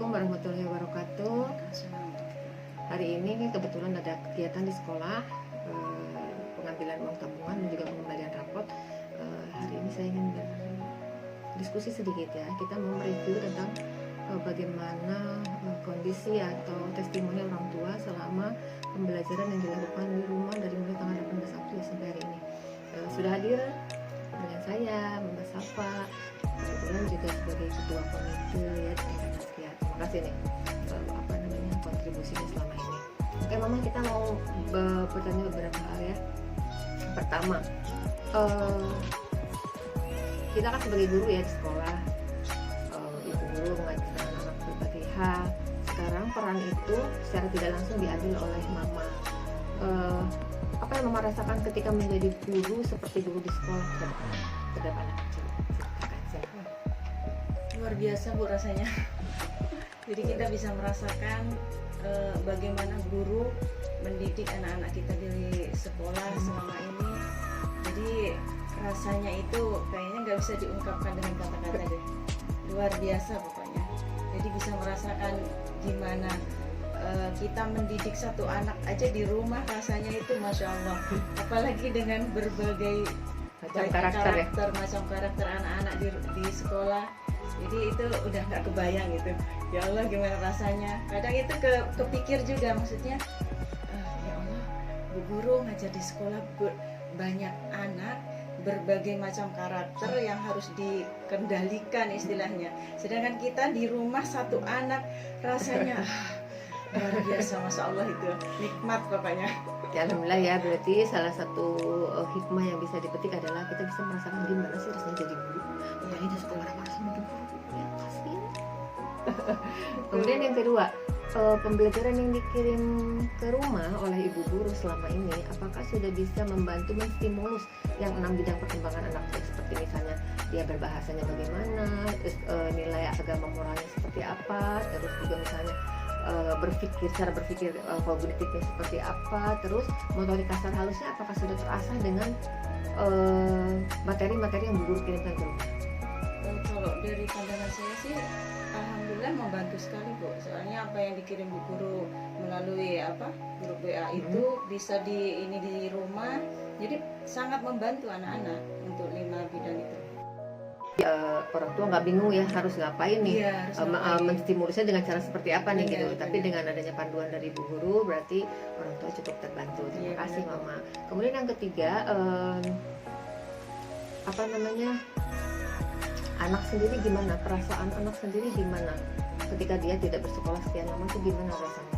Assalamualaikum warahmatullahi wabarakatuh. Hari ini kebetulan ada kegiatan di sekolah, pengambilan uang tabungan dan juga pengembalian rapot. Hari ini saya ingin berdiskusi sedikit ya. Kita mau mereview tentang bagaimana kondisi atau testimoni orang tua selama pembelajaran yang dilakukan di rumah dari mulai tanggal 18 April sampai hari ini. Sudah hadir dengan saya, Mbak Safa, kebetulan juga sebagai ketua komite ya di tingkat Naskia. Terima kasih nih kontribusinya selama ini. Oke Mama, kita mau bertanya beberapa hal ya. Pertama, kita kan sebagai guru ya di sekolah, ibu guru mengajarkan anak Al-Fatihah. Sekarang peran itu secara tidak langsung diambil oleh Mama. Apa yang Mama rasakan ketika menjadi guru seperti guru di sekolah terhadap anak kecil? Luar biasa Bu rasanya. Jadi kita bisa merasakan bagaimana guru mendidik anak-anak kita di sekolah selama ini. Jadi rasanya itu kayaknya nggak bisa diungkapkan dengan kata-kata deh. Luar biasa pokoknya. Jadi bisa merasakan gimana kita mendidik satu anak aja di rumah, rasanya itu Masya Allah. Apalagi dengan berbagai macam karakter macam karakter anak-anak di sekolah. Jadi itu udah nggak kebayang gitu. Ya Allah gimana rasanya. Kadang itu kepikir juga, maksudnya ya Allah, Bu Guru ngajar di sekolah banyak anak, berbagai macam karakter yang harus dikendalikan istilahnya. Sedangkan kita di rumah satu anak, rasanya luar biasa, Masya Allah, itu nikmat pokoknya. Ya, alhamdulillah ya, berarti salah satu hikmah yang bisa dipetik adalah kita bisa merasakan gimana sih rasanya jadi guru. Makanya di sekolah harus menjadi guru. Ya, kasihan. Kemudian yang kedua, pembelajaran yang dikirim ke rumah oleh ibu guru selama ini, apakah sudah bisa membantu menstimulus yang 6 bidang perkembangan anak, seperti misalnya dia berbahasanya bagaimana, terus nilai agama moralnya seperti apa, terus juga misalnya cara berpikir kognitifnya seperti apa, terus motorik kasar halusnya apakah sudah terasah dengan materi-materi yang Bu Guru kirimkan ke rumah? Kalau dari pandangan saya sih alhamdulillah membantu sekali Bu. Soalnya apa yang dikirim Bu Guru melalui grup WA itu bisa di rumah. Jadi sangat membantu anak-anak untuk 5 bidang itu. Orang tua nggak bingung ya harus ngapain nih, menstimulusnya dengan cara seperti apa nih gitu. Tapi dengan adanya panduan dari Ibu Guru berarti orang tua cukup terbantu. Terima kasih Mama. Kemudian yang ketiga, anak sendiri gimana? Perasaan anak sendiri gimana ketika dia tidak bersekolah sekian lama, tuh gimana rasanya?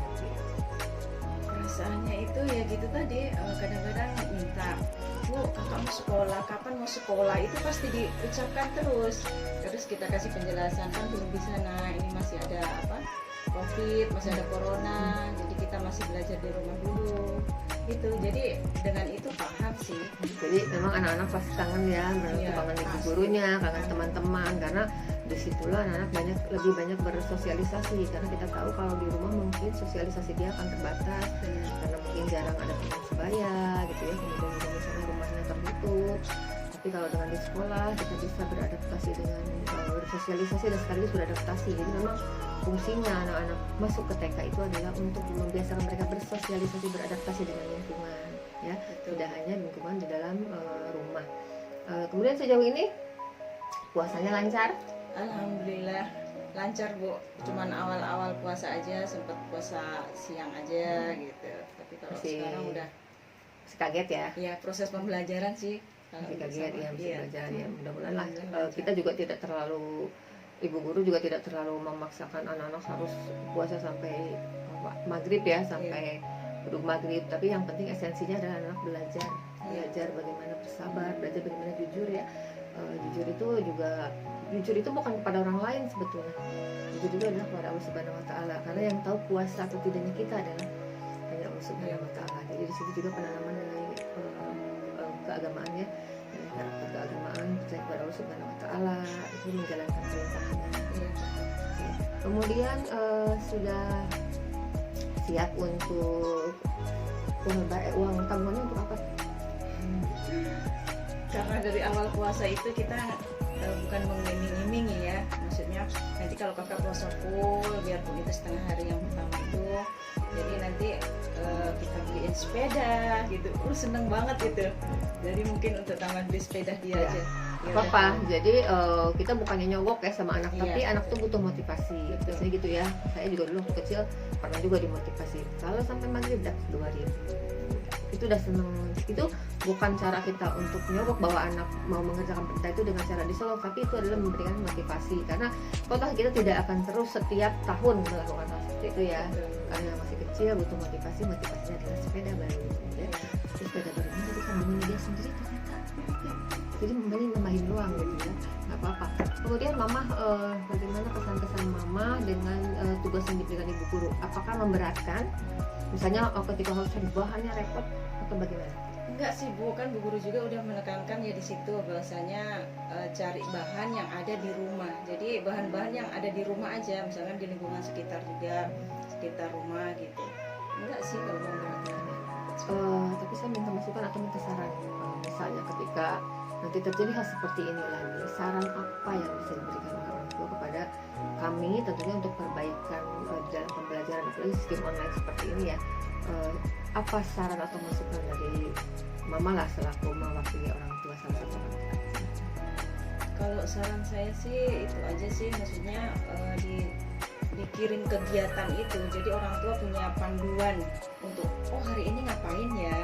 Perasaannya itu ya gitu tadi, kadang-kadang minta, Bu, kakak mau sekolah, kapan mau sekolah, itu pasti diucapkan terus kita kasih penjelasan, kan belum bisa, nah ini masih ada COVID, masih ada corona, jadi kita masih belajar di rumah dulu itu. Jadi dengan itu paham sih. Jadi memang anak-anak pasti kangen ya, kangen ibu gurunya, kangen teman-teman, karena disitulah anak-anak lebih banyak bersosialisasi, karena kita tahu kalau di rumah mungkin sosialisasi dia akan terbatas karena mungkin jarang ada teman sebaya gitu ya, kemudian juga misalnya rumahnya tertutup. Tapi kalau dengan di sekolah kita bisa beradaptasi dengan bersosialisasi dan sekaligus beradaptasi. Jadi memang fungsinya anak-anak masuk ke TK itu adalah untuk membiasakan mereka bersosialisasi, beradaptasi dengan lingkungan ya. Tidak hanya lingkungan di dalam rumah. Kemudian sejauh ini puasanya lancar? Alhamdulillah lancar Bu, cuman awal-awal puasa aja sempat puasa siang aja gitu. Tapi kalau sekarang udah kaget ya? Iya, proses pembelajaran sih. Masih kaget ya, masih belajar ya. Mudah-mudahan lah kita juga tidak terlalu, ibu guru juga tidak terlalu memaksakan anak-anak harus puasa sampai maghrib ya, sampai beduk maghrib. Tapi yang penting esensinya adalah anak belajar bagaimana bersabar, belajar bagaimana jujur ya. Jujur itu bukan kepada orang lain sebetulnya, jujur juga adalah kepada Allah Subhanahu Wa Taala, karena yang tahu puasa atau tidaknya kita adalah hanya Allah Subhanahu Wa Taala. Jadi di situ juga penanaman nilai keagamaan ya, karakter keagamaan, percaya kepada Allah Subhanahu Wa Taala, itu menjalankan perintahnya. Kemudian sudah siap untuk uang tabungannya untuk apa? Karena dari awal puasa itu kita bukan mengiming-imingi ya, maksudnya nanti kalau kakak puasa full biarpun itu setengah hari yang pertama itu, jadi nanti kita beliin sepeda gitu, seneng banget gitu. Jadi mungkin untuk taman beli sepeda dia Ya. aja. Ya Apa? udah. Jadi kita bukannya nyogok ya sama anak, Iya. tapi anak tuh butuh motivasi. Biasanya gitu ya. Saya juga dulu waktu kecil pernah juga dimotivasi. Kalau sampai maghrib dah keluarin. Itu udah seneng. Itu bukan cara kita untuk nyogok bahwa anak mau mengerjakan perintah itu dengan cara disolok, tapi itu adalah memberikan motivasi. Karena kota kita tidak akan terus setiap tahun melakukan hal seperti itu ya. Karena masih kecil butuh motivasinya adalah sepeda baru. Ya. Terus sepeda baru ini jadi sambungannya dia sendiri ternyata. Ya. Jadi nambahin doang gitu ya, nggak apa-apa. Kemudian mama, bagaimana kesan-kesan mama dengan tugas yang diberikan ibu guru? Apakah memberatkan? Misalnya ketika harus cari bahannya repot atau bagaimana? Enggak sih Bu, kan Bu Guru juga udah menekankan ya di situ bahwasanya cari bahan yang ada di rumah. Jadi bahan-bahan yang ada di rumah aja, misalkan di lingkungan sekitar juga, sekitar rumah gitu. Enggak sih kalau memberatkan. Tapi saya minta masukan atau minta saran. Misalnya ketika nanti terjadi hal seperti ini lagi, saran apa yang bisa diberikan oleh orang tua kepada kami tentunya untuk perbaikan di dalam pembelajaran apalagi sistem online seperti ini ya. Apa saran atau masukan dari mama lah selaku mewakili orang tua salah satu orang tua? Kalau saran saya sih itu aja sih, maksudnya dikirim kegiatan itu, jadi orang tua punya panduan untuk hari ini ngapain ya,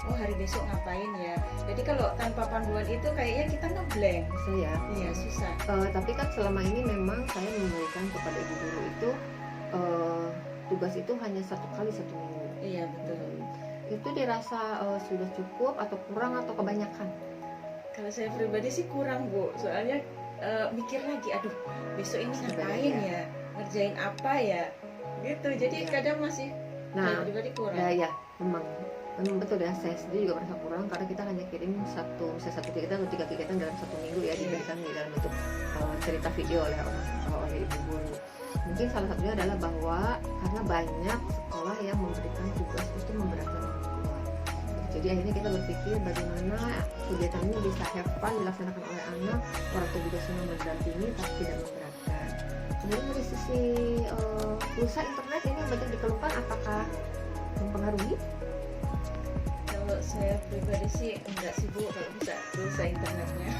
hari besok ngapain ya. Jadi kalau tanpa panduan itu kayaknya kita ngeblank. Bisa ya? Iya, susah. Tapi kan selama ini memang saya memberikan kepada ibu guru itu tugas itu hanya 1 kali 1 minggu. Iya, betul. Itu dirasa sudah cukup atau kurang atau kebanyakan? Kalau saya pribadi sih kurang Bu, soalnya mikir lagi, aduh besok ini ngapain ya, ngerjain apa ya, gitu. Jadi kadang masih saya pribadi kurang. Ya, memang betul ya, saya sendiri juga merasa kurang karena kita hanya kirim satu kegiatan atau 3 kegiatan dalam 1 minggu ya, diberikan di dalam bentuk cerita video oleh ibu guru. Mungkin salah satunya adalah bahwa karena banyak sekolah yang memberikan tugas itu memberatkan orang tua. Jadi akhirnya kita berpikir bagaimana kegiatan ini bisa have fun dilaksanakan oleh anak, orang tua juga senang mendampingi tapi tidak memberatkan. Kemudian dari sisi pulsa internet ini banyak dikeluhkan, apakah mempengaruhi? Kalau saya pribadi sih enggak sih Bu, kalau bisa pulsa internetnya.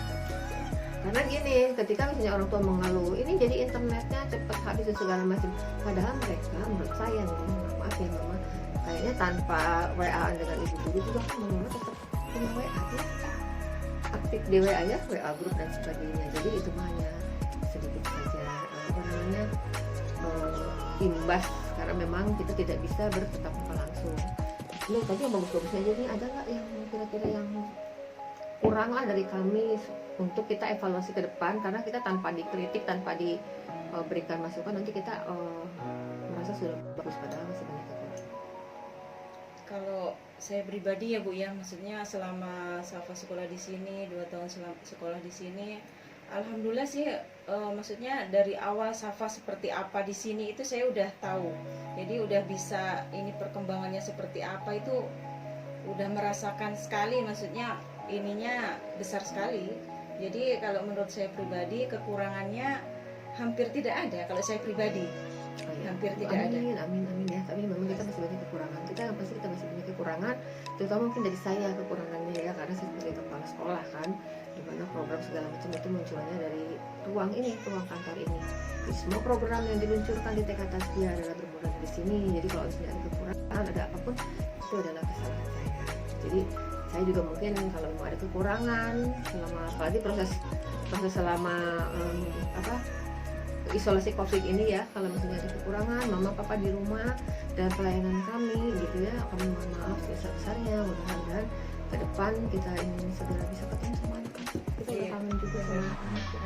Karena gini, ketika misalnya orang tua mengeluh, ini jadi internetnya cepat habis dan segala macam. Padahal mereka, menurut saya nih, maaf ya mama, kayaknya tanpa WA dengan ibu guru juga kan mama tetap punya WA ya, aktif di WA ya, WA grup dan sebagainya. Jadi itu hanya sedikit saja imbas karena memang kita tidak bisa bertatap muka langsung. Ini tadi yang bagus-bagusnya aja nih, ada nggak yang kira-kira yang kurang lah dari kami untuk kita evaluasi ke depan, karena kita tanpa dikritik, tanpa diberikan masukan nanti kita merasa sudah bagus padahal masih banyak kekurangan. Kalau saya pribadi ya Bu ya, maksudnya selama Safa sekolah di sini 2 tahun sekolah di sini, alhamdulillah sih maksudnya dari awal Safa seperti apa di sini itu saya udah tahu. Jadi udah bisa ini perkembangannya seperti apa itu udah merasakan sekali, maksudnya ininya besar sekali. Jadi kalau menurut saya pribadi kekurangannya hampir tidak ada kalau saya pribadi. Hampir tidak ada. Amin ya. Tapi memang kita masih banyak kekurangan. Kita pasti kita masih banyak kekurangan. Terutama mungkin dari saya kekurangannya ya, karena saya sebagai kepala sekolah kan, dimana program segala macam itu munculnya dari ruang kantor ini. Jadi, semua program yang diluncurkan di TK Taskia adalah bermula dari sini. Jadi kalau misalnya ada kekurangan, ada apapun, itu adalah kesalahan saya. Jadi saya juga mungkin kalau mau ada kekurangan selama, apalagi proses selama isolasi COVID ini ya, kalau misalnya ada kekurangan mama papa di rumah dan pelayanan kami gitu ya, kami mohon maaf sebesar-besarnya. Mudah-mudahan ke depan kita ingin segera bisa ketemu sama anak-anak. Kita udah kangen juga sama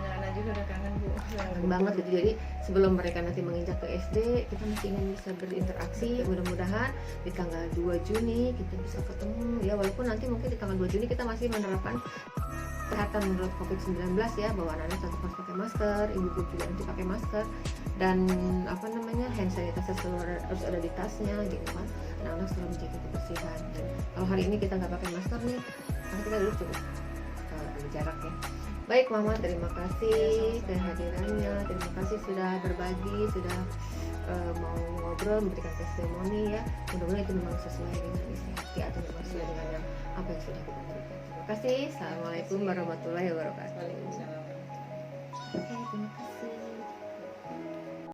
anak-anak juga udah kangen Bu, kangen banget gitu. Jadi sebelum mereka nanti menginjak ke SD, kita masih ingin bisa berinteraksi. Mudah-mudahan di tanggal 2 Juni kita bisa ketemu ya, walaupun nanti mungkin di tanggal 2 Juni kita masih menerapkan kesehatan menurut COVID-19 ya, bahwa anak-anak tetap harus pakai masker, ibu juga nanti pakai masker, dan hand sanitizer selalu harus ada di tasnya gitu kan. Anak-anak selalu menjaga kebersihan. Dan kalau hari ini kita nggak pakai masker nih, karena kita dulu cukup jaga jarak ya. Baik Mama, terima kasih kehadirannya, terima kasih sudah berbagi, sudah mau ngobrol, memberikan testimoni ya. Mudah-mudahan itu memang sesuai dengan isi hati atau memang sesuai dengan apa yang sudah kita berikan. Terima kasih. Assalamualaikum warahmatullahi wabarakatuh. Waalaikumsalam. Oke, terima kasih.